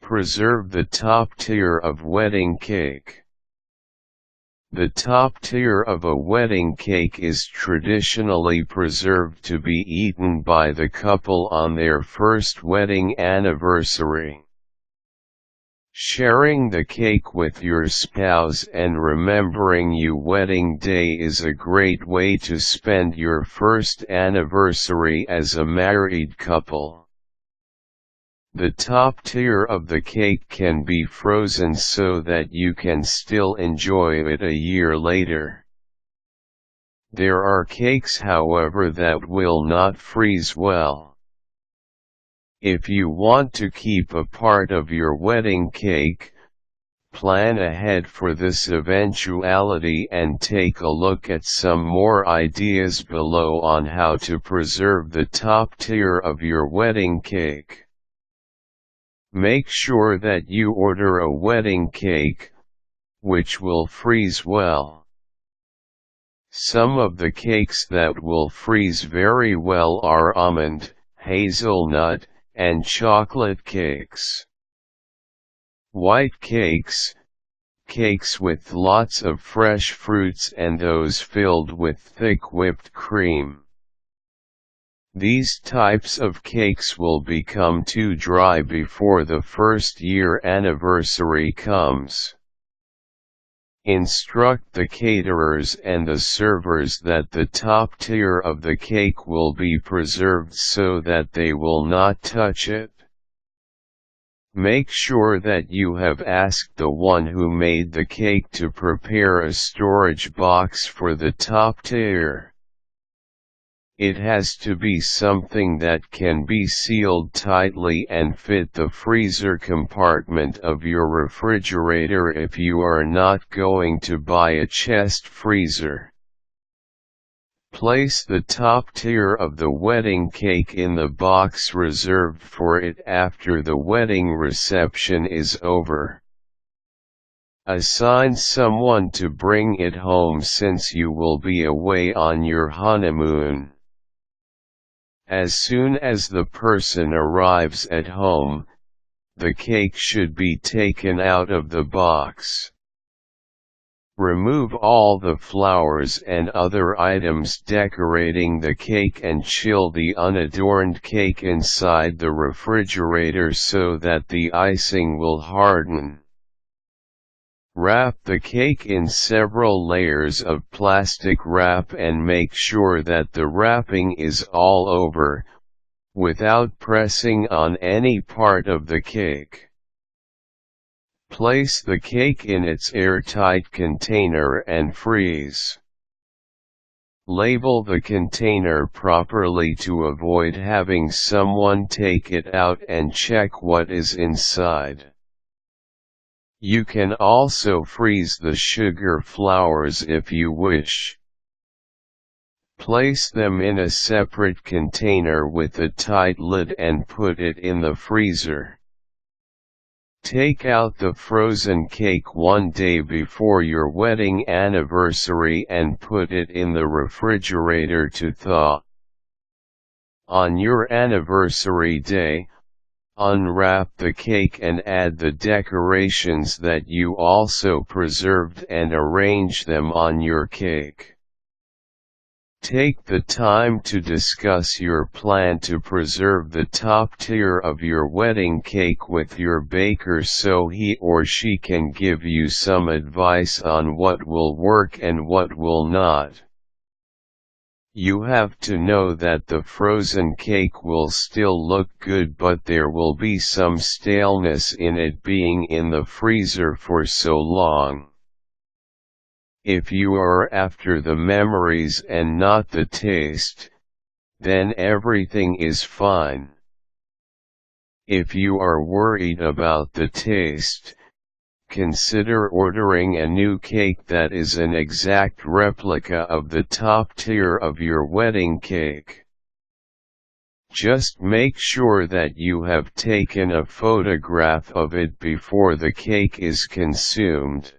Preserve the top tier of wedding cake. The top tier of a wedding cake is traditionally preserved to be eaten by the couple on their first wedding anniversary. Sharing the cake with your spouse and remembering your wedding day is a great way to spend your first anniversary as a married couple. The top tier of the cake can be frozen so that you can still enjoy it a year later. There are cakes, however, that will not freeze well. If you want to keep a part of your wedding cake, plan ahead for this eventuality and take a look at some more ideas below on how to preserve the top tier of your wedding cake. Make sure that you order a wedding cake, which will freeze well. Some of the cakes that will freeze very well are almond, hazelnut, and chocolate cakes. White cakes, cakes with lots of fresh fruits and those filled with thick whipped cream. These types of cakes will become too dry before the first year anniversary comes. Instruct the caterers and the servers that the top tier of the cake will be preserved so that they will not touch it. Make sure that you have asked the one who made the cake to prepare a storage box for the top tier. It has to be something that can be sealed tightly and fit the freezer compartment of your refrigerator if you are not going to buy a chest freezer. Place the top tier of the wedding cake in the box reserved for it after the wedding reception is over. Assign someone to bring it home since you will be away on your honeymoon. As soon as the person arrives at home, the cake should be taken out of the box. Remove all the flowers and other items decorating the cake and chill the unadorned cake inside the refrigerator so that the icing will harden. Wrap the cake in several layers of plastic wrap and make sure that the wrapping is all over, without pressing on any part of the cake. Place the cake in its airtight container and freeze. Label the container properly to avoid having someone take it out and check what is inside. You can also freeze the sugar flowers if you wish. Place them in a separate container with a tight lid and put it in the freezer. Take out the frozen cake one day before your wedding anniversary and put it in the refrigerator to thaw. On your anniversary day, unwrap the cake and add the decorations that you also preserved and arrange them on your cake. Take the time to discuss your plan to preserve the top tier of your wedding cake with your baker so he or she can give you some advice on what will work and what will not. You have to know that the frozen cake will still look good, but there will be some staleness in it being in the freezer for so long. If you are after the memories and not the taste, then everything is fine. If you are worried about the taste, consider ordering a new cake that is an exact replica of the top tier of your wedding cake. Just make sure that you have taken a photograph of it before the cake is consumed.